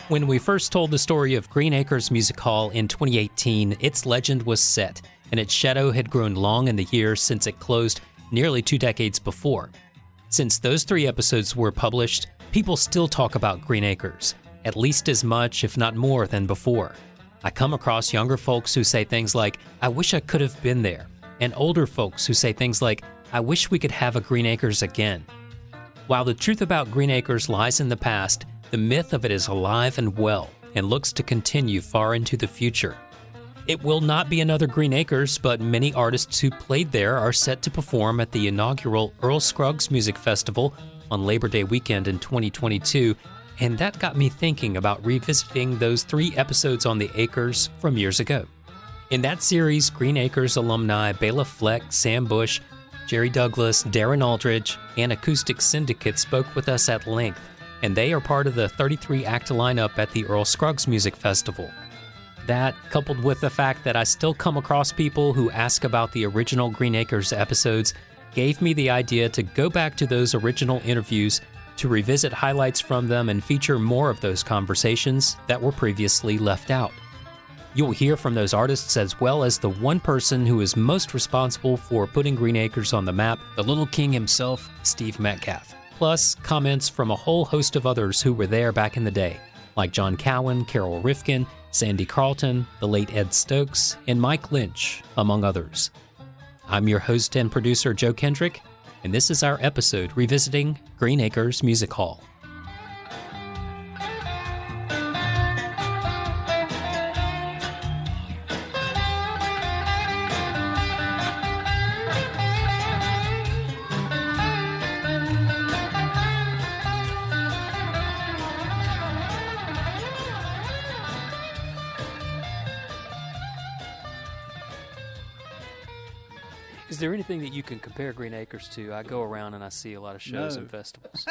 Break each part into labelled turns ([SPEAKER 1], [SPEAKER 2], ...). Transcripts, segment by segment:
[SPEAKER 1] When we first told the story of Green Acres Music Hall in 2018, its legend was set, and its shadow had grown long in the years since it closed nearly 2 decades before. Since those 3 episodes were published, people still talk about Green Acres, at least as much, if not more, than before. I come across younger folks who say things like, "I wish I could have been there," and older folks who say things like, "I wish we could have a Green Acres again." While the truth about Green Acres lies in the past, the myth of it is alive and well and looks to continue far into the future. It will not be another Green Acres, but many artists who played there are set to perform at the inaugural Earl Scruggs Music Festival on Labor Day weekend in 2022, and that got me thinking about revisiting those 3 episodes on the Acres from years ago. In that series, Green Acres alumni Bela Fleck, Sam Bush, Jerry Douglas, Darren Aldridge, and Acoustic Syndicate spoke with us at length, and they are part of the 33-act lineup at the Earl Scruggs Music Festival. That, coupled with the fact that I still come across people who ask about the original Green Acres episodes, gave me the idea to go back to those original interviews to revisit highlights from them and feature more of those conversations that were previously left out. You'll hear from those artists as well as the one person who is most responsible for putting Green Acres on the map, the Little King himself, Steve Metcalf. Plus, comments from a whole host of others who were there back in the day, like John Cowan, Carol Rifkin, Sandy Carlton, the late Ed Stokes, and Mike Lynch, among others. I'm your host and producer, Joe Kendrick, and this is our episode revisiting Green Acres Music Hall. Is there anything that you can compare Green Acres to? I go around and I see a lot of shows and festivals.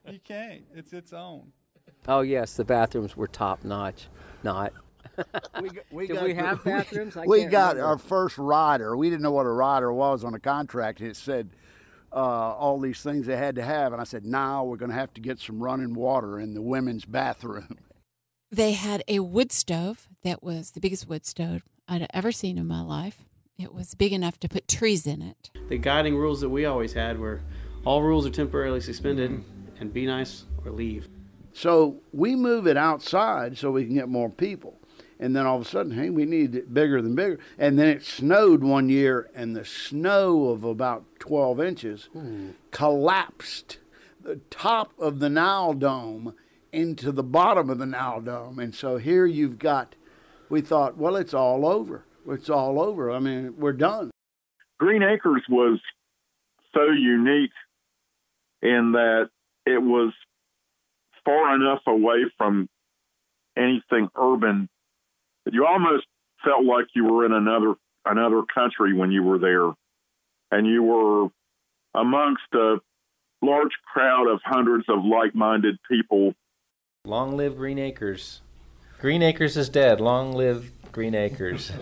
[SPEAKER 2] You can't. It's its own.
[SPEAKER 3] Oh, yes, the bathrooms were top-notch. Not.
[SPEAKER 4] Did
[SPEAKER 3] we have bathrooms?
[SPEAKER 4] We got our first rider. We didn't know what a rider was on a contract. It said all these things they had to have. And I said, "Now we're going to have to get some running water in the women's bathroom."
[SPEAKER 5] They had a wood stove that was the biggest wood stove I'd ever seen in my life. It was big enough to put trees in it.
[SPEAKER 6] The guiding rules that we always had were all rules are temporarily suspended and be nice or leave.
[SPEAKER 4] So we move it outside so we can get more people. And then all of a sudden, hey, we need it bigger than bigger. And then it snowed one year, and the snow of about 12 inches collapsed the top of the Nile Dome into the bottom of the Nile Dome. And so here you've got, we thought, well, it's all over. It's all over. I mean, we're done.
[SPEAKER 7] Green Acres was so unique in that it was far enough away from anything urban that you almost felt like you were in another country when you were there, and you were amongst a large crowd of hundreds of like-minded people.
[SPEAKER 8] Long live Green Acres. Green Acres is dead. Long live Green Acres.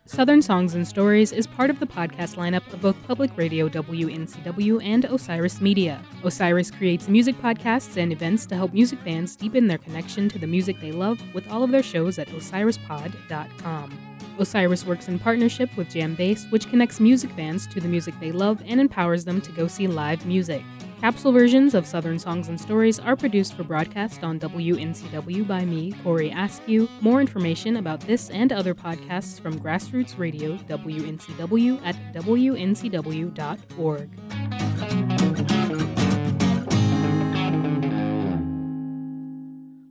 [SPEAKER 9] Southern Songs and Stories is part of the podcast lineup of both Public Radio WNCW and Osiris Media. Osiris creates music podcasts and events to help music fans deepen their connection to the music they love with all of their shows at osirispod.com. Osiris works in partnership with Jam Bass, which connects music fans to the music they love and empowers them to go see live music. Capsule versions of Southern Songs and Stories are produced for broadcast on WNCW by me, Corey Askew. More information about this and other podcasts from Grassroots Radio WNCW at wncw.org.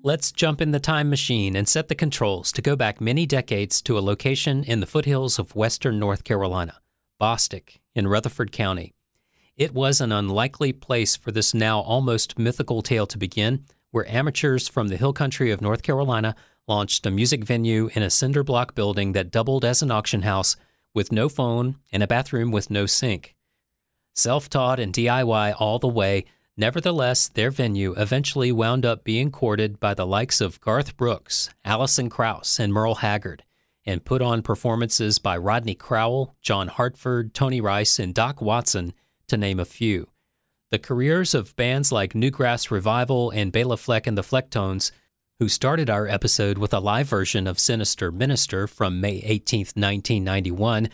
[SPEAKER 1] Let's jump in the time machine and set the controls to go back many decades to a location in the foothills of western North Carolina, Bostic in Rutherford County. It was an unlikely place for this now almost mythical tale to begin, where amateurs from the hill country of North Carolina launched a music venue in a cinder block building that doubled as an auction house with no phone and a bathroom with no sink. Self-taught and DIY all the way, nevertheless, their venue eventually wound up being courted by the likes of Garth Brooks, Alison Krauss, and Merle Haggard, and put on performances by Rodney Crowell, John Hartford, Tony Rice, and Doc Watson, to name a few. The careers of bands like Newgrass Revival and Bela Fleck and the Flecktones, who started our episode with a live version of Sinister Minister from May 18, 1991,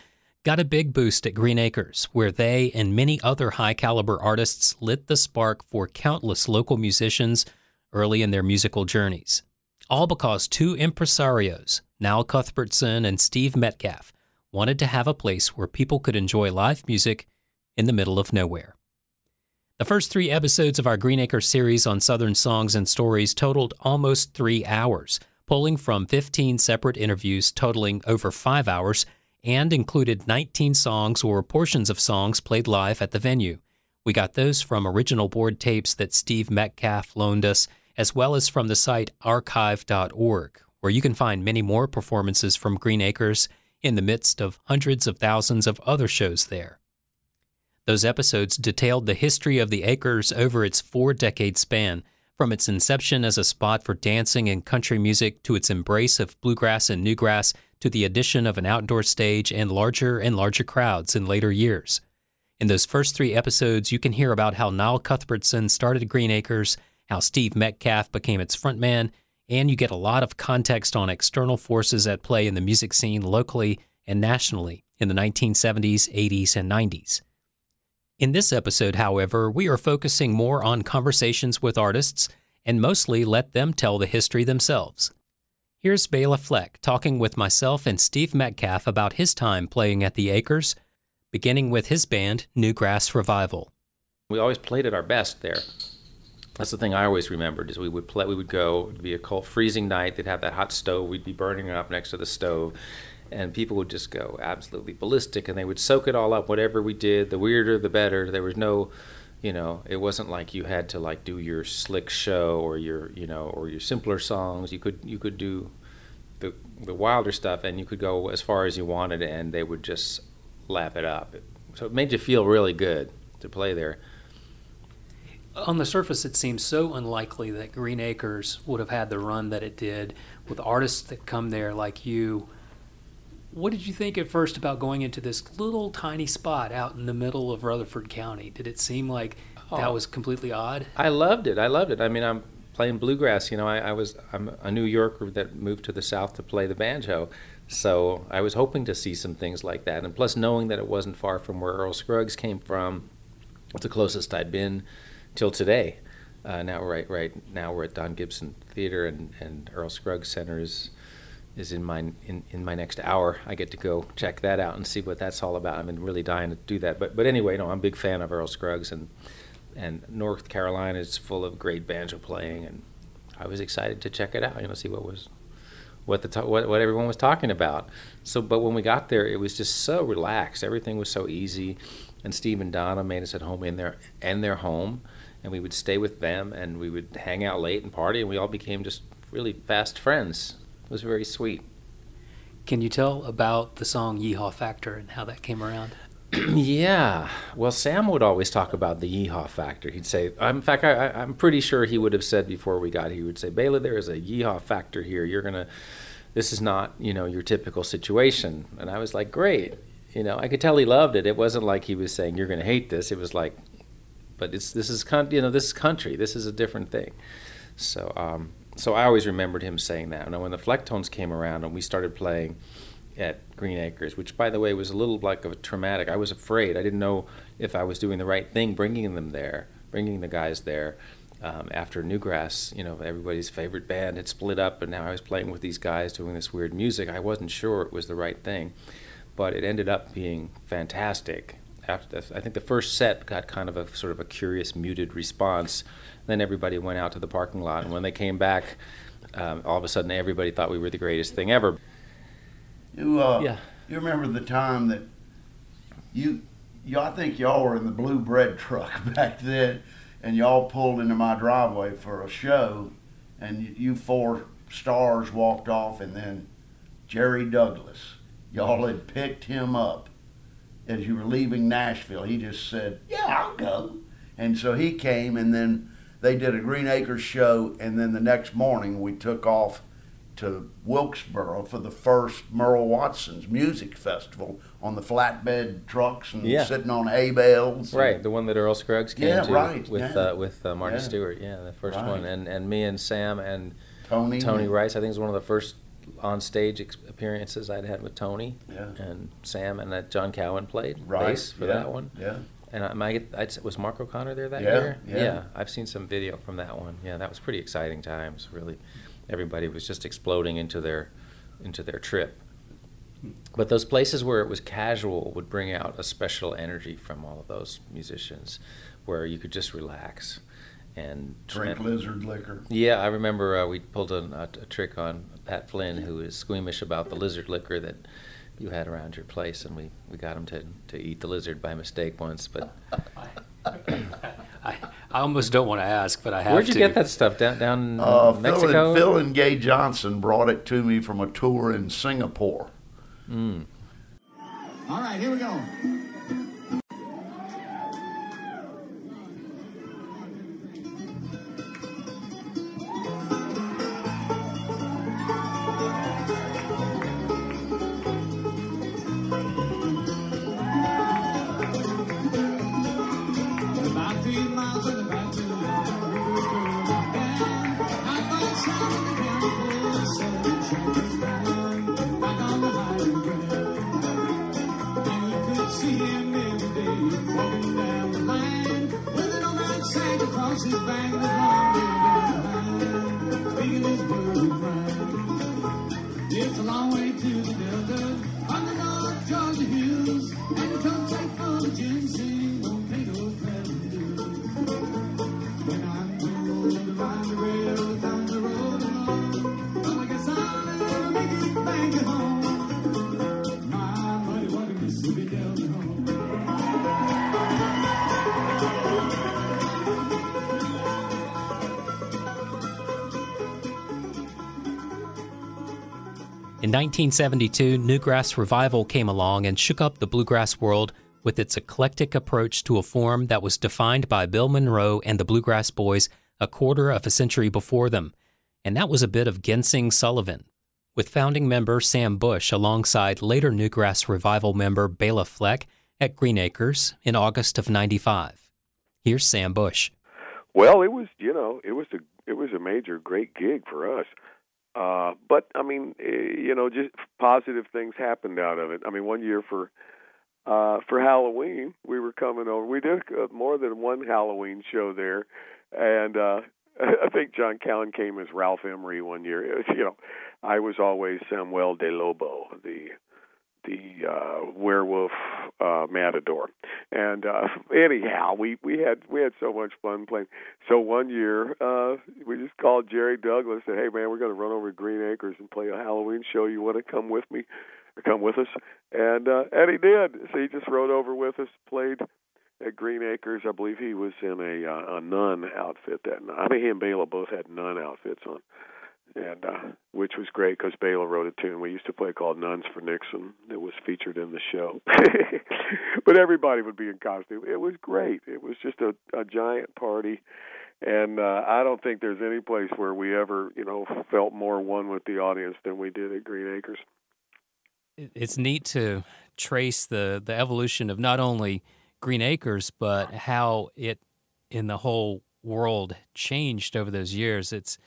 [SPEAKER 1] got a big boost at Green Acres, where they and many other high-caliber artists lit the spark for countless local musicians early in their musical journeys. All because two impresarios, Nile Cuthbertson and Steve Metcalf, wanted to have a place where people could enjoy live music in the middle of nowhere. The first 3 episodes of our Green Acres series on Southern songs and stories totaled almost 3 hours, pulling from 15 separate interviews totaling over 5 hours, and included 19 songs or portions of songs played live at the venue. We got those from original board tapes that Steve Metcalf loaned us, as well as from the site archive.org, where you can find many more performances from Green Acres in the midst of hundreds of thousands of other shows there. Those episodes detailed the history of the Acres over its 4-decade span, from its inception as a spot for dancing and country music to its embrace of bluegrass and newgrass to the addition of an outdoor stage and larger crowds in later years. In those first 3 episodes, you can hear about how Nile Cuthbertson started Green Acres, how Steve Metcalf became its frontman, and you get a lot of context on external forces at play in the music scene locally and nationally in the 1970s, 80s, and 90s. In this episode, however, we are focusing more on conversations with artists and mostly let them tell the history themselves. Here's Bela Fleck talking with myself and Steve Metcalf about his time playing at the Acres, beginning with his band, Newgrass Revival.
[SPEAKER 8] We always played at our best there. That's the thing I always remembered, is we would go, it would be a cold, freezing night, they'd have that hot stove, we'd be burning up next to the stove, and people would just go absolutely ballistic, and they would soak it all up, whatever we did, the weirder the better. There was no, it wasn't like you had to do your slick show or your simpler songs. You could do the wilder stuff, and you could go as far as you wanted, and they would just lap it up. So it made you feel really good to play there.
[SPEAKER 10] On the surface, it seems so unlikely that Green Acres would have had the run that it did with artists that come there like you. What did you think at first about going into this little tiny spot out in the middle of Rutherford County? Did it seem like that was completely odd?
[SPEAKER 8] I loved it. I mean, I'm playing bluegrass. I'm a New Yorker that moved to the South to play the banjo, so I was hoping to see some things like that. And plus, knowing that it wasn't far from where Earl Scruggs came from, it's the closest I'd been till today. Now we're at Don Gibson Theater, and Earl Scruggs Center is in my next hour. I get to go check that out and see what that's all about. I'm really dying to do that. But anyway, I'm a big fan of Earl Scruggs, and North Carolina is full of great banjo playing, and I was excited to check it out. See what everyone was talking about. But when we got there, it was just so relaxed. Everything was so easy, and Steve and Donna made us at home in their home, and we would stay with them, and we would hang out late and party, and we all became just really fast friends. It was very sweet.
[SPEAKER 10] Can you tell about the song Yeehaw Factor and how that came around?
[SPEAKER 8] Yeah. Well, Sam would always talk about the Yeehaw Factor. He'd say, in fact, I'm pretty sure he would have said before we got here, he would say, Bela, there is a Yeehaw Factor here. This is not, your typical situation. And I was like, great. I could tell he loved it. It wasn't like he was saying, you're going to hate this. It was like, but this is country. This is a different thing. So I always remembered him saying that. And when the Flecktones came around and we started playing at Green Acres, which, by the way, was a little like a traumatic. I was afraid. I didn't know if I was doing the right thing, bringing the guys there. After Newgrass, everybody's favorite band had split up, and now I was playing with these guys doing this weird music. I wasn't sure it was the right thing, but it ended up being fantastic. I think the first set got kind of a sort of a curious, muted response. Then everybody went out to the parking lot, and when they came back, all of a sudden everybody thought we were the greatest thing ever.
[SPEAKER 4] You remember the time that I think y'all were in the blue bread truck back then, and y'all pulled into my driveway for a show, and you 4 stars walked off, and then Jerry Douglas, y'all had picked him up as you were leaving Nashville. He just said, "Yeah, I'll go." And so he came, and then they did a Green Acres show, and then the next morning we took off to Wilkesboro for the first Merle Watson's Music Festival on the flatbed trucks and sitting on hay bales.
[SPEAKER 8] Right, the one that Earl Scruggs came to with Marty
[SPEAKER 4] Yeah.
[SPEAKER 8] Stewart. Yeah, the first one, and me and Sam and
[SPEAKER 4] Tony
[SPEAKER 8] Rice. I think it was one of the first on-stage appearances I'd had with Tony.
[SPEAKER 4] Yeah.
[SPEAKER 8] And Sam and that John Cowan played
[SPEAKER 4] Right.
[SPEAKER 8] bass for that one.
[SPEAKER 4] Yeah.
[SPEAKER 8] And was Mark O'Connor there that
[SPEAKER 4] Yeah,
[SPEAKER 8] year?
[SPEAKER 4] yeah.
[SPEAKER 8] I've seen some video from that one. Yeah, that was pretty exciting times. Really, everybody was just exploding into their trip. But those places where it was casual would bring out a special energy from all of those musicians, where you could just relax and
[SPEAKER 4] drink lizard liquor.
[SPEAKER 8] Yeah, I remember we pulled a trick on Pat Flynn, who was squeamish about the lizard liquor that you had around your place, and we got him to eat the lizard by mistake once. But
[SPEAKER 10] I almost don't want to ask, but I have to.
[SPEAKER 8] Where'd you get that stuff? Down in Mexico?
[SPEAKER 4] Phil and Gay Johnson brought it to me from a tour in Singapore.
[SPEAKER 8] Mm.
[SPEAKER 11] All right, here we go. It's a long way to the Delta, on the North Georgia hills, and the trucks are full of ginseng, won't pay no traveling dues. When I'm rolling around the rail, down the road along, well, I guess I'll never make it back at home. My muddy water Mississippi Delta home.
[SPEAKER 1] In 1972, Newgrass Revival came along and shook up the bluegrass world with its eclectic approach to a form that was defined by Bill Monroe and the Bluegrass Boys a quarter of a century before them. And that was a bit of Ginseng Sullivan, with founding member Sam Bush alongside later Newgrass Revival member Bela Fleck at Green Acres in August of '95. Here's Sam Bush.
[SPEAKER 12] Well, it was a major great gig for us. But I mean, just positive things happened out of it. I mean, one year for Halloween, we were coming over. We did more than one Halloween show there, and I think John Cowan came as Ralph Emery one year. It was, I was always Samuel de Lobo, the werewolf matador. And anyhow, we had so much fun playing. So one year, we just called Jerry Douglas and said, "Hey man, we're going to run over to Green Acres and play a Halloween show. You want to come with me or come with us?" And he did. So he just rode over with us, played at Green Acres. I believe he was in a nun outfit that night. I mean, he and Bela both had nun outfits on. And which was great because Bela wrote a tune we used to play called "Nuns for Nixon." It was featured in the show, but everybody would be in costume. It was great. It was just a giant party, and I don't think there's any place where we ever, felt more one with the audience than we did at Green Acres.
[SPEAKER 1] It's neat to trace the evolution of not only Green Acres, but how it in the whole world changed over those years. It's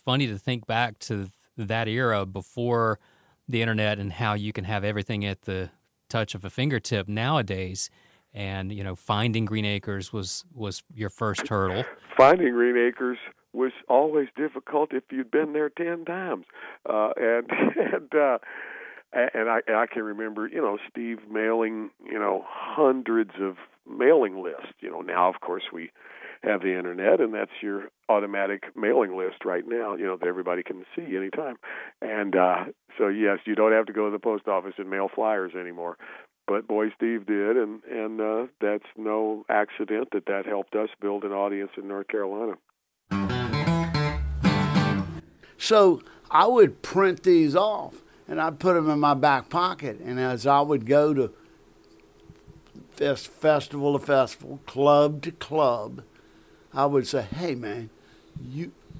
[SPEAKER 1] funny to think back to that era before the internet and how you can have everything at the touch of a fingertip nowadays. And, finding Green Acres was your first hurdle.
[SPEAKER 12] Finding Green Acres was always difficult if you'd been there 10 times. And I can remember, Steve mailing, hundreds of mailing lists. Now, of course, we have the internet, and that's your automatic mailing list right now, that everybody can see anytime. And so, yes, you don't have to go to the post office and mail flyers anymore. But boy, Steve did, and that's no accident that helped us build an audience in North Carolina.
[SPEAKER 4] So I would print these off, and I'd put them in my back pocket, and as I would go to festival to festival, club to club, I would say, hey, man,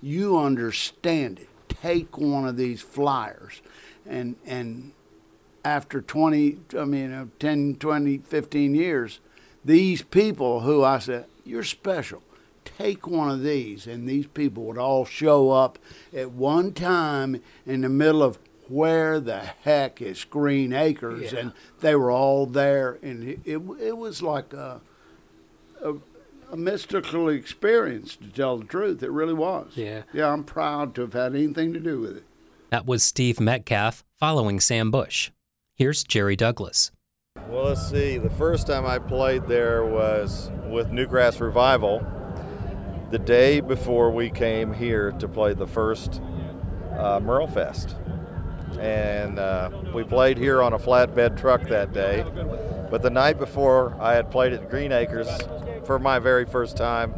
[SPEAKER 4] you understand it. Take one of these flyers. And after 10, 20, 15 years, these people who I said, you're special, take one of these. And these people would all show up at one time in the middle of where the heck is Green Acres? Yeah. And they were all there. And it was like a mystical experience, to tell the truth. It really was.
[SPEAKER 1] Yeah.
[SPEAKER 4] Yeah, I'm proud to have had anything to do with it.
[SPEAKER 1] That was Steve Metcalf following Sam Bush. Here's Jerry Douglas.
[SPEAKER 13] Well, let's see. The first time I played there was with Newgrass Revival, the day before we came here to play the first Merle Fest. And we played here on a flatbed truck that day. But the night before, I had played at Green Acres for my very first time,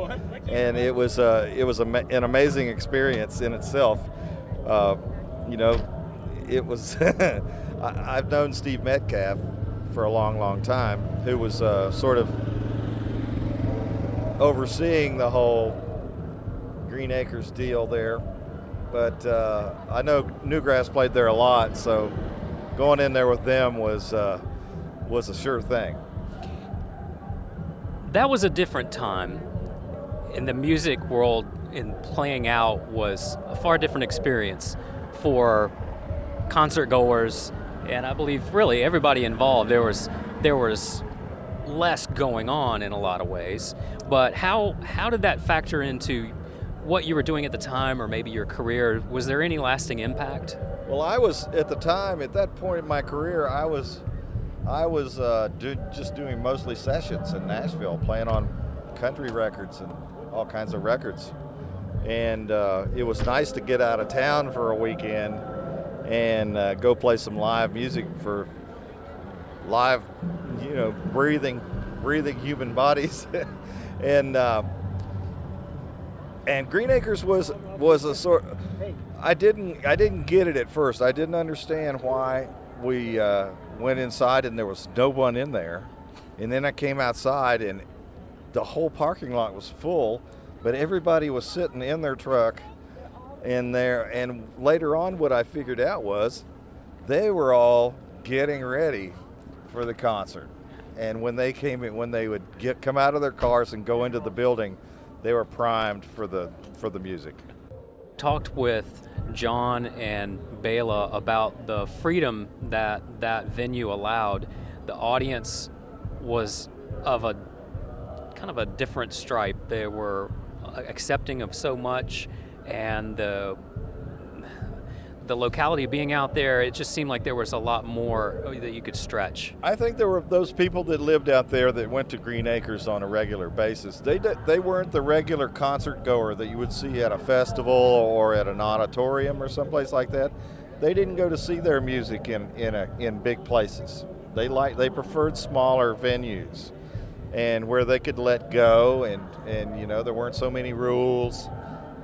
[SPEAKER 13] and it was an amazing experience in itself. You know, it was. I've known Steve Metcalf for a long, long time, who was sort of overseeing the whole Green Acres deal there. But I know Newgrass played there a lot, so going in there with them was a sure thing.
[SPEAKER 1] That was a different time. In the music world, in playing out was a far different experience for concert goers, and I believe really everybody involved. There was less going on in a lot of ways. But how did that factor into what you were doing at the time, or maybe your career? Was there any lasting impact?
[SPEAKER 13] Well, I was at the time, at that point in my career, I was just doing mostly sessions in Nashville, playing on country records and all kinds of records. And it was nice to get out of town for a weekend and go play some live music for live, you know, breathing human bodies. And Green Acres was a sort. I didn't get it at first. I didn't understand why we went inside and there was no one in there, and then I came outside and the whole parking lot was full, but everybody was sitting in their truck in there. And later on, what I figured out was they were all getting ready for the concert. And when they came in, when they would come out of their cars and go into the building, they were primed for the music.
[SPEAKER 1] Talked with John and Bela about the freedom that venue allowed. The audience was of a kind of a different stripe. They were accepting of so much, and the locality being out there, it just seemed like there was a lot more that you could stretch.
[SPEAKER 13] I think there were those people that lived out there that went to Green Acres on a regular basis. They weren't the regular concert goer that you would see at a festival or at an auditorium or someplace like that. They didn't go to see their music in big places. They preferred smaller venues, and where they could let go, and you know, there weren't so many rules.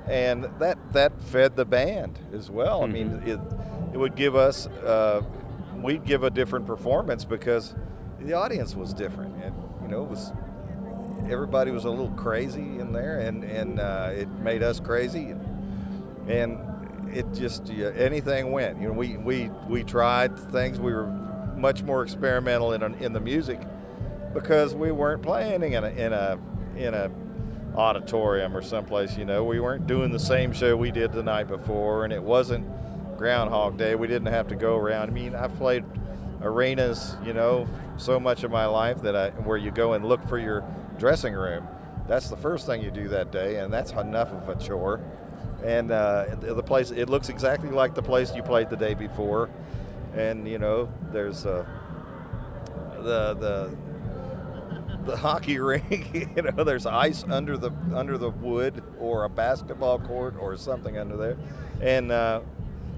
[SPEAKER 13] And that fed the band as well. Mm-hmm. I mean, it would give us, we'd give a different performance because the audience was different. And, you know, everybody was a little crazy in there, and it made us crazy. And it just, anything went. You know, we tried things. We were much more experimental in the music because we weren't playing in a auditorium or someplace. You know, we weren't doing the same show we did the night before, and it wasn't Groundhog Day. We didn't have to go around. I mean, I've played arenas, you know, so much of my life where you go and look for your dressing room. That's the first thing you do that day, and that's enough of a chore. And the place, it looks exactly like the place you played the day before. And you know, there's the hockey rink, you know, there's ice under the wood, or a basketball court or something under there. And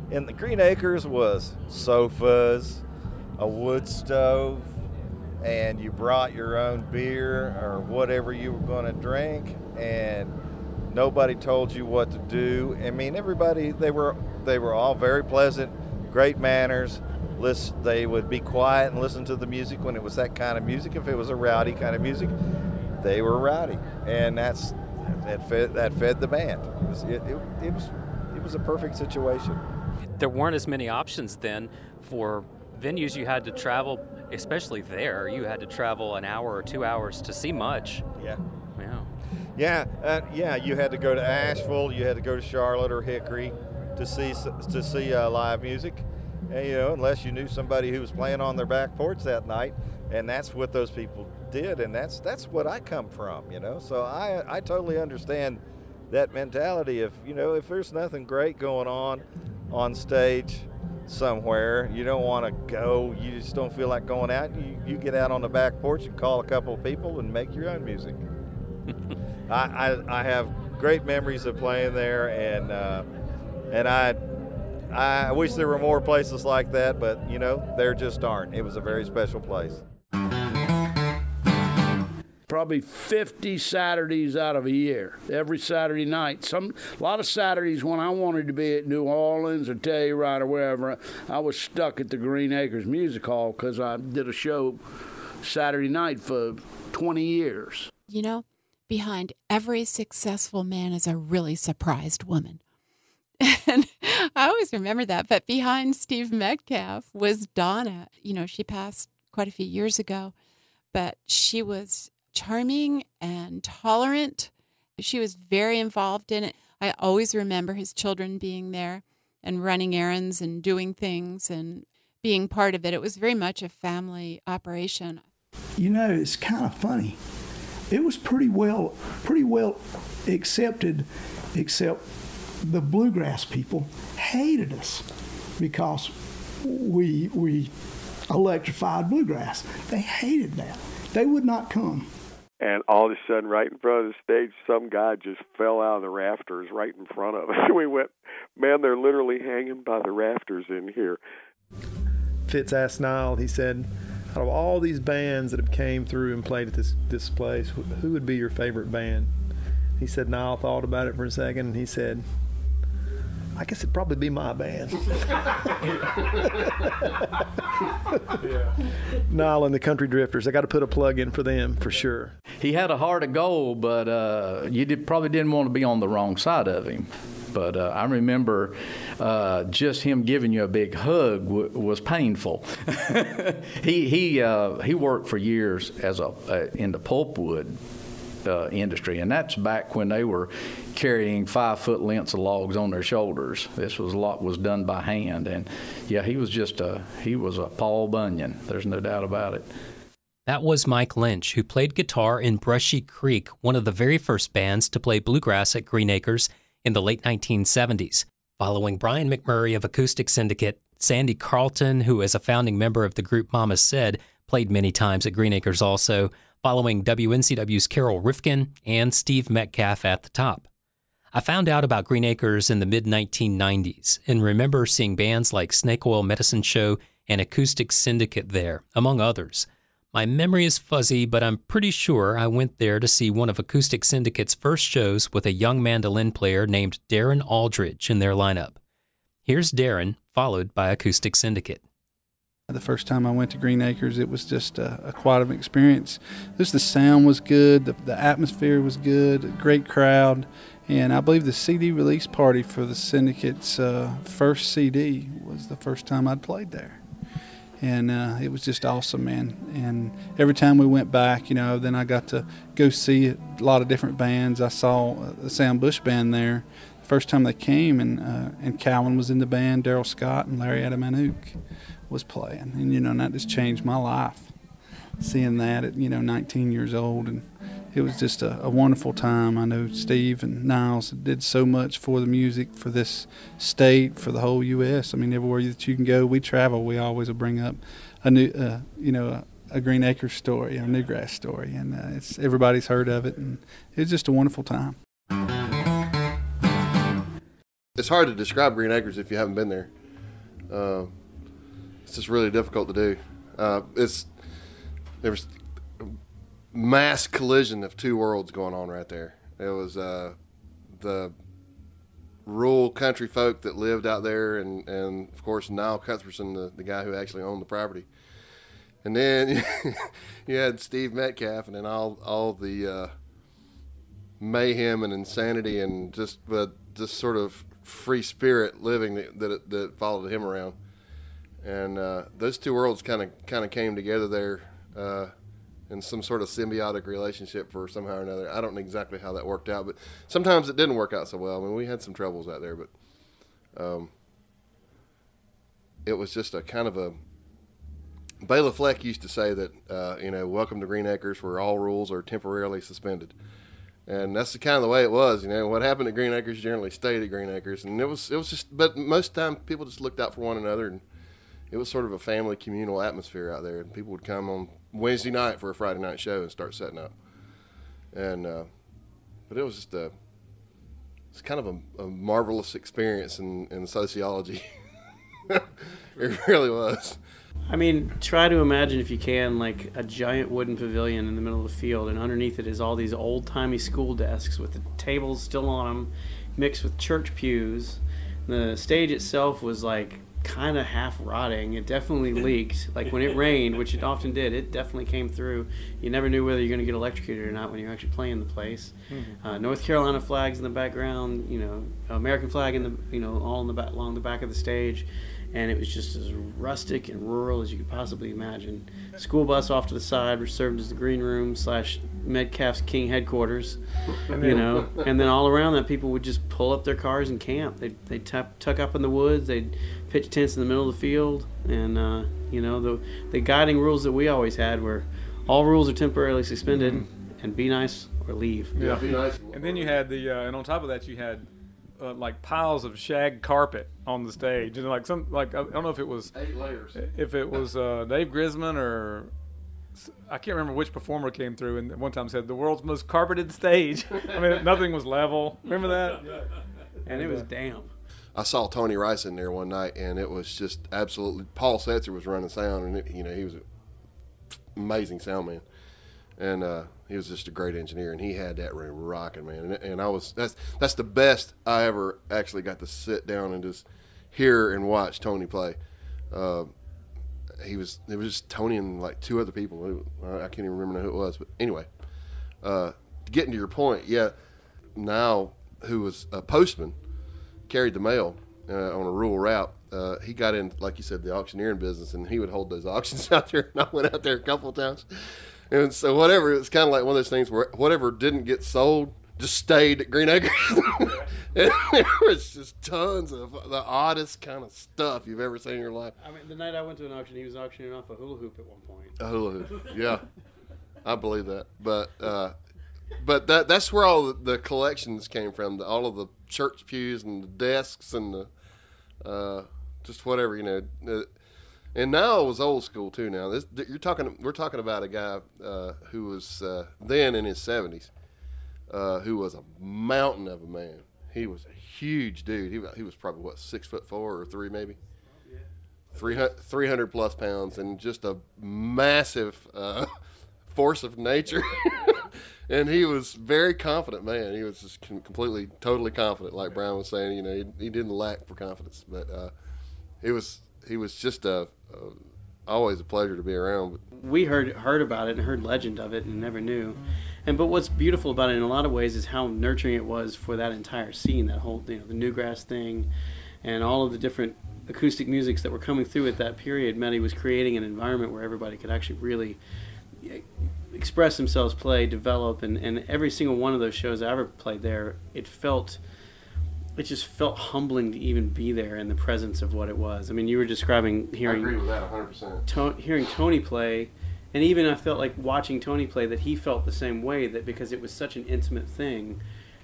[SPEAKER 13] in the Green Acres was sofas, a wood stove, and you brought your own beer or whatever you were going to drink, and nobody told you what to do. I mean, everybody, they were all very pleasant, great manners, they would be quiet and listen to the music when it was that kind of music. If it was a rowdy kind of music, they were rowdy, and that fed the band. It was a perfect situation.
[SPEAKER 1] There weren't as many options then for venues. You had to travel, especially there. You had to travel an hour or 2 hours to see much.
[SPEAKER 13] Yeah. You had to go to Asheville. You had to go to Charlotte or Hickory to see live music. And, unless you knew somebody who was playing on their back porch that night, and that's what those people did, and that's what I come from. So I totally understand that mentality. If there's nothing great going on stage somewhere, you don't want to go, you just don't feel like going out, you get out on the back porch and call a couple of people and make your own music. I have great memories of playing there, and I wish there were more places like that, but there just aren't. It was a very special place.
[SPEAKER 4] Probably 50 Saturdays out of a year, every Saturday night. A lot of Saturdays when I wanted to be at New Orleans or Telluride or wherever, I was stuck at the Green Acres Music Hall because I did a show Saturday night for 20 years.
[SPEAKER 5] Behind every successful man is a really surprised woman. And I always remember that. But behind Steve Metcalf was Donna. She passed quite a few years ago, but she was charming and tolerant. She was very involved in it. I always remember his children being there and running errands and doing things and being part of it. It was very much a family operation.
[SPEAKER 11] It's kind of funny. It was pretty well accepted, except the Bluegrass people hated us because we electrified Bluegrass. They hated that. They would not come.
[SPEAKER 12] And all of a sudden, right in front of the stage, some guy just fell out of the rafters right in front of us. We went, man, they're literally hanging by the rafters in here.
[SPEAKER 14] Fitz asked Nile, he said, out of all these bands that have came through and played at this place, who would be your favorite band? He said, Nile thought about it for a second, and he said, I guess it'd probably be my band. Nile and the Country Drifters. I got to put a plug in for them for sure.
[SPEAKER 15] He had a heart of gold, but you probably didn't want to be on the wrong side of him. But I remember just him giving you a big hug was painful. He worked for years as in the pulpwood industry, and that's back when they were carrying 5-foot lengths of logs on their shoulders. A lot was done by hand, and yeah, he was a Paul Bunyan. There's no doubt about it.
[SPEAKER 1] That was Mike Lynch, who played guitar in Brushy Creek, one of the very first bands to play bluegrass at Green Acres in the late 1970s. Following Brian McMurray of Acoustic Syndicate, Sandy Carlton, who as a founding member of the group Mama Said, played many times at Green Acres also, following WNCW's Carol Rifkin and Steve Metcalf at the top. I found out about Green Acres in the mid-1990s and remember seeing bands like Snake Oil Medicine Show and Acoustic Syndicate there, among others. My memory is fuzzy, but I'm pretty sure I went there to see one of Acoustic Syndicate's first shows with a young mandolin player named Darren Aldridge in their lineup. Here's Darren, followed by Acoustic Syndicate.
[SPEAKER 2] The first time I went to Green Acres, it was just quite an experience. Just the sound was good, the atmosphere was good, a great crowd, and I believe the CD release party for the Syndicate's first CD was the first time I'd played there. And it was just awesome, man. And every time we went back, then I got to go see a lot of different bands. I saw the Sam Bush Band there the first time they came, and Cowan was in the band, Daryl Scott and Larry Adamanouk was playing. And, that just changed my life, seeing that at, 19 years old. And it was just a wonderful time. I know Steve and Niles did so much for the music, for this state, for the whole U.S. I mean, everywhere that you can go, we travel, we always will bring up a new, a Green Acres story, a Newgrass story, and everybody's heard of it, and it was just a wonderful time.
[SPEAKER 16] It's hard to describe Green Acres if you haven't been there. It's just really difficult to do. There was mass collision of two worlds going on right there. It was the rural country folk that lived out there, and of course Nile Cuthbertson, the guy who actually owned the property. And then you had Steve Metcalf, and then all the mayhem and insanity and just sort of free spirit living that followed him around. And those two worlds kind of came together there in some sort of symbiotic relationship for somehow or another. I don't know exactly how that worked out, but sometimes it didn't work out so well. I mean, we had some troubles out there, but it was just a kind of a. Bela Fleck used to say that, welcome to Green Acres, where all rules are temporarily suspended. And that's the kind of the way it was. What happened at Green Acres generally stayed at Green Acres. And it was just, but most of the time people just looked out for one another, and it was sort of a family communal atmosphere out there. And people would come on Wednesday night for a Friday night show and start setting up. And, but it was just it's kind of a marvelous experience in sociology. It really was.
[SPEAKER 6] I mean, try to imagine, if you can, like a giant wooden pavilion in the middle of the field, and underneath it is all these old-timey school desks with the tables still on them, mixed with church pews. The stage itself was like kind of half rotting. It definitely leaked. Like when it rained, which it often did, it definitely came through. You never knew whether you're going to get electrocuted or not when you're actually playing the place. Mm-hmm. North Carolina flags in the background, American flag in the, all in the back, along the back of the stage. And it was just as rustic and rural as you could possibly imagine. School bus off to the side, which served as the green room / Metcalf's King headquarters, And then all around that, people would just pull up their cars and camp. They'd tuck up in the woods. They'd pitch tents in the middle of the field. And, the guiding rules that we always had were all rules are temporarily suspended, and be nice or leave.
[SPEAKER 17] Yeah, be nice. And then you had and on top of that, you had like piles of shag carpet on the stage, and I don't know if it was
[SPEAKER 16] 8 layers.
[SPEAKER 17] If it was Dave Grisman or I can't remember which performer came through and one time said the world's most carpeted stage. I mean, nothing was level. Remember that?
[SPEAKER 6] And it was damp.
[SPEAKER 16] I saw Tony Rice in there one night, and it was just absolutely. Paul Setzer was running sound, and he was an amazing sound man, and he was just a great engineer, and he had that room rocking, man. And that's the best I ever actually got to sit down and just hear and watch Tony play. It was just Tony and like 2 other people. I can't even remember who it was, but anyway, getting to your point, yeah. Now, who was a postman, carried the mail on a rural route. He got in, like you said, the auctioneering business, and he would hold those auctions out there. And I went out there a couple of times. And so whatever, it's kind of like one of those things where whatever didn't get sold just stayed at Green Acres. And there was just tons of the oddest kind of stuff you've ever seen in your life.
[SPEAKER 6] I mean, the night I went to an auction, he was auctioning off a hula hoop at one point.
[SPEAKER 16] A hula hoop, yeah. I believe that. But that's where all the collections came from, all of the church pews and the desks and the just whatever, And now it was old school too. Now we're talking about a guy who was then in his 70s, who was a mountain of a man. He was a huge dude. He was probably 6'4" or 3 maybe, 300 plus pounds, and just a massive force of nature. And he was very confident man. He was just completely, totally confident, like Brian was saying. He didn't lack for confidence, but he was just always a pleasure to be around.
[SPEAKER 6] We heard about it and heard legend of it and never knew. But what's beautiful about it in a lot of ways is how nurturing it was for that entire scene, that whole, the Newgrass thing and all of the different acoustic musics that were coming through at that period. Meant was creating an environment where everybody could actually really express themselves, play, develop, and every single one of those shows I ever played there, it just felt humbling to even be there in the presence of what it was. I mean, you were describing hearing.
[SPEAKER 16] I agree with that 100%.
[SPEAKER 6] Hearing Tony play, and even I felt like watching Tony play that he felt the same way, that because it was such an intimate thing,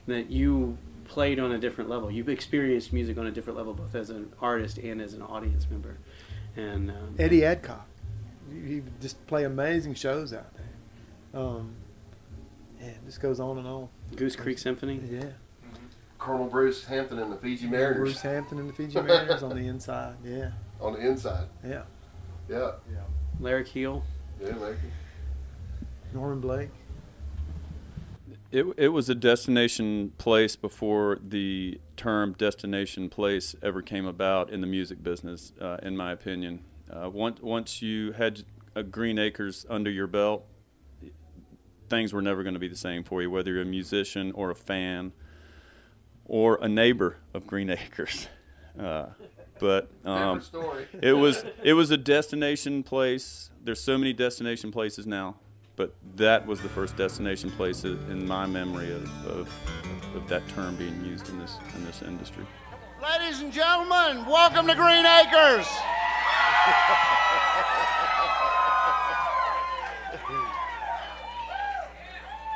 [SPEAKER 6] that you played on a different level. You experienced music on a different level, both as an artist and as an audience member. And
[SPEAKER 14] Eddie Adcock, he just play amazing shows out there. It just goes on and on.
[SPEAKER 6] Goose Creek Symphony.
[SPEAKER 14] Yeah.
[SPEAKER 16] Colonel Bruce Hampton and the Fiji Mariners.
[SPEAKER 14] Bruce Hampton and the Fiji Mariners on the inside. Yeah.
[SPEAKER 16] On the inside.
[SPEAKER 14] Yeah.
[SPEAKER 16] Yeah.
[SPEAKER 6] Larry Keel.
[SPEAKER 16] Yeah, Larry.
[SPEAKER 14] Norman Blake.
[SPEAKER 18] It was a destination place before the term destination place ever came about in the music business, in my opinion. Once you had a Green Acres under your belt, things were never going to be the same for you, whether you're a musician or a fan or a neighbor of Green Acres. But it was a destination place. There's so many destination places now, but that was the first destination place in my memory of that term being used in this industry.
[SPEAKER 4] Ladies and gentlemen, welcome to Green Acres.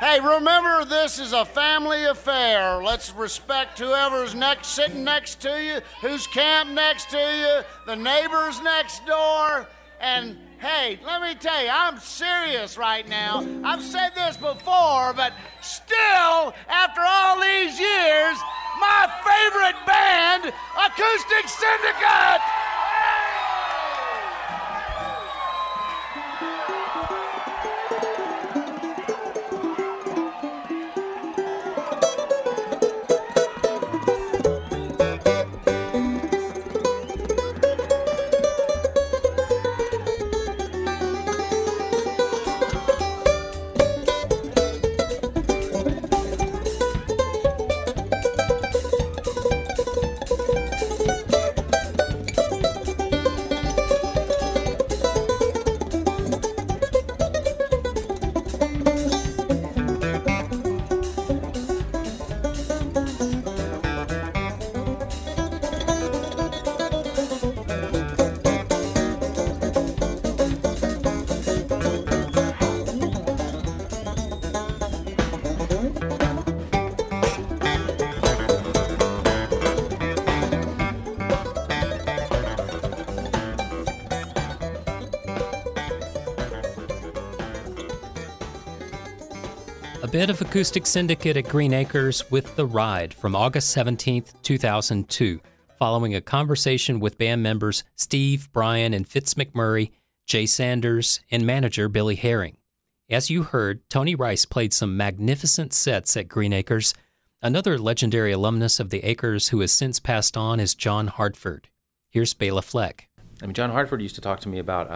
[SPEAKER 4] Hey, remember, this is a family affair. Let's respect whoever's sitting next to you, who's camped next to you, the neighbors next door. And hey, let me tell you, I'm serious right now. I've said this before, but still, after all these years, my favorite band, Acoustic Syndicate!
[SPEAKER 1] A bit of Acoustic Syndicate at Green Acres with The Ride from August 17th, 2002, following a conversation with band members Steve, Brian, and Fitz McMurray, Jay Sanders, and manager Billy Herring. As you heard, Tony Rice played some magnificent sets at Green Acres. Another legendary alumnus of the Acres who has since passed on is John Hartford. Here's Bela Fleck.
[SPEAKER 8] I mean, John Hartford used to talk to me about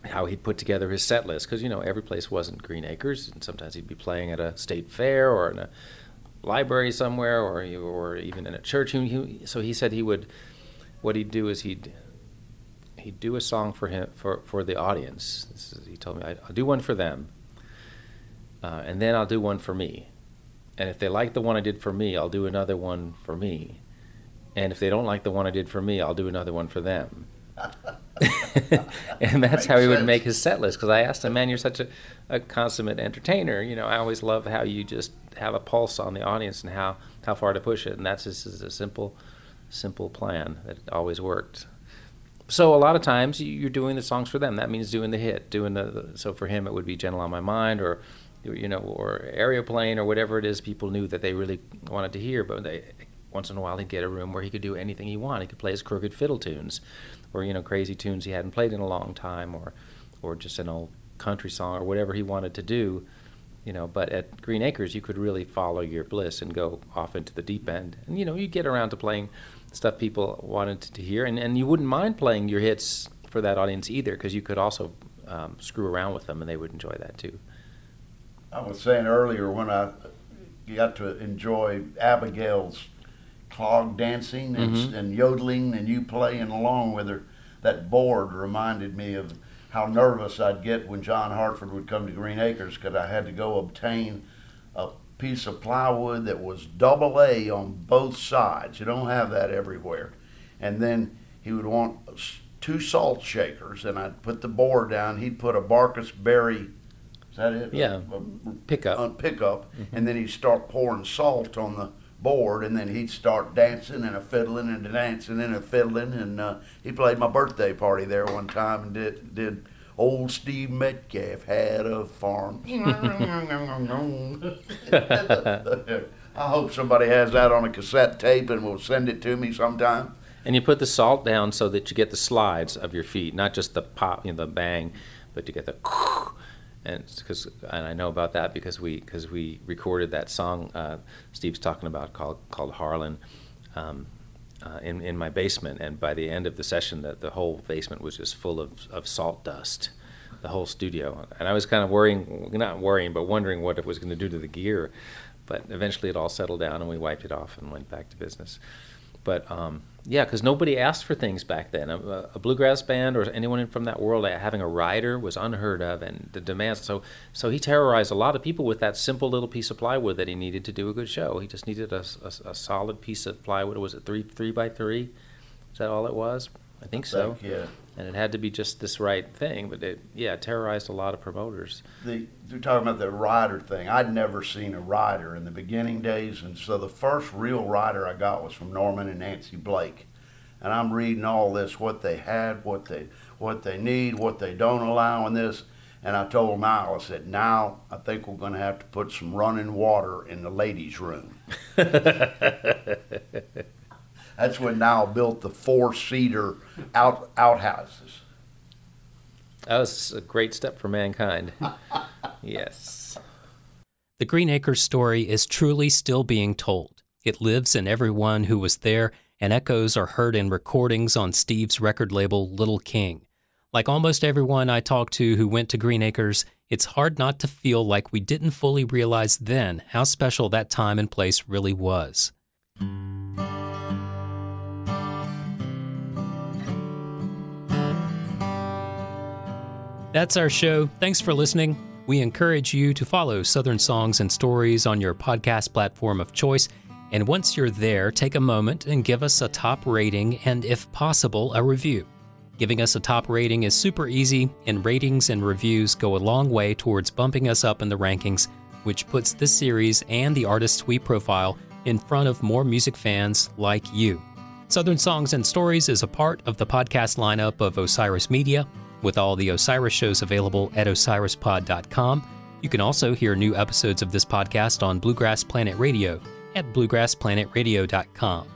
[SPEAKER 8] how he'd put together his set list, because, you know, every place wasn't Green Acres, and sometimes he'd be playing at a state fair or in a library somewhere or even in a church. So he said what he'd do is he'd do a song for the audience. He told me, I'll do one for them, and then I'll do one for me. And if they like the one I did for me, I'll do another one for me. And if they don't like the one I did for me, I'll do another one for them. And that's how he would make his set list, because I asked him, man, you're such a consummate entertainer. You know, I always love how you just have a pulse on the audience and how far to push it. And that's just a simple plan that always worked. So a lot of times you're doing the songs for them. That means doing the hit, so for him it would be Gentle on My Mind or Aeroplane or whatever it is people knew that they really wanted to hear. But once in a while he'd get a room where he could do anything he wanted. He could play his crooked fiddle tunes, or crazy tunes he hadn't played in a long time, or just an old country song or whatever he wanted to do. But at Green Acres you could really follow your bliss and go off into the deep end. And you get around to playing stuff people wanted to hear, and you wouldn't mind playing your hits for that audience either, because you could also screw around with them and they would enjoy that too.
[SPEAKER 4] I was saying earlier, when I got to enjoy Abigail's clog dancing and yodeling and you playing along with her, that board reminded me of how nervous I'd get when John Hartford would come to Green Acres, because I had to go obtain a piece of plywood that was AA on both sides. You don't have that everywhere. And then he would want 2 salt shakers, and I'd put the board down. He'd put a Barkus Berry, is that it?
[SPEAKER 8] Yeah, pickup.
[SPEAKER 4] And then he'd start pouring salt on the board, and then he'd start dancing and fiddling and dancing and fiddling. And he played my birthday party there one time and did Old Steve Metcalf Had a Farm. I hope somebody has that on a cassette tape and will send it to me sometime.
[SPEAKER 8] And you put the salt down so that you get the slides of your feet, not just the pop, the bang, but you get the And I know about that because we recorded that song Steve's talking about called Harlan in my basement, and by the end of the session the whole basement was just full of salt dust, the whole studio. And I was kind of wondering what it was going to do to the gear, but eventually it all settled down and we wiped it off and went back to business. But yeah, because nobody asked for things back then. A bluegrass band or anyone from that world having a rider was unheard of, and the demands. So he terrorized a lot of people with that simple little piece of plywood that he needed to do a good show. He just needed a solid piece of plywood. Was it 3 by 3? Is that all it was? I think so.
[SPEAKER 4] Yeah.
[SPEAKER 8] And it had to be just this right thing, but it terrorized a lot of promoters.
[SPEAKER 4] You're talking about the rider thing. I'd never seen a rider in the beginning days, and so the first real rider I got was from Norman and Nancy Blake. And I'm reading all this, what they had, what they need, what they don't allow in this. And I told Nile, I said, now I think we're going to have to put some running water in the ladies' room. That's when Nile built the 4-seater outhouses.
[SPEAKER 8] That was a great step for mankind. Yes.
[SPEAKER 1] The Green Acres story is truly still being told. It lives in everyone who was there, and echoes are heard in recordings on Steve's record label, Little King. Like almost everyone I talked to who went to Green Acres, it's hard not to feel like we didn't fully realize then how special that time and place really was. That's our show. Thanks for listening. We encourage you to follow Southern Songs and Stories on your podcast platform of choice. And once you're there, take a moment and give us a top rating and, if possible, a review. Giving us a top rating is super easy, and ratings and reviews go a long way towards bumping us up in the rankings, which puts this series and the artists we profile in front of more music fans like you. Southern Songs and Stories is a part of the podcast lineup of Osiris Media, with all the Osiris shows available at osirispod.com. You can also hear new episodes of this podcast on Bluegrass Planet Radio at bluegrassplanetradio.com.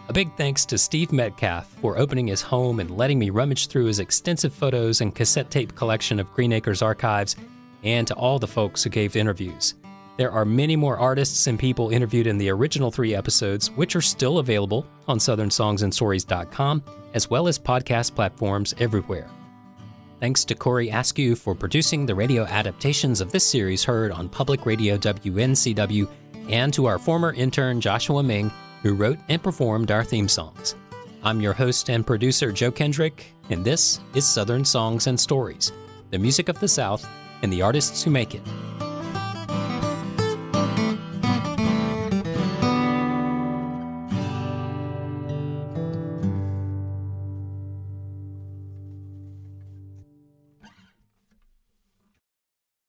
[SPEAKER 1] A big thanks to Steve Metcalf for opening his home and letting me rummage through his extensive photos and cassette tape collection of Green Acres archives, and to all the folks who gave interviews. There are many more artists and people interviewed in the original 3 episodes, which are still available on southernsongsandstories.com, as well as podcast platforms everywhere. Thanks to Corey Askew for producing the radio adaptations of this series heard on Public Radio WNCW, and to our former intern Joshua Ming, who wrote and performed our theme songs. I'm your host and producer Joe Kendrick, and this is Southern Songs and Stories, the music of the South and the artists who make it.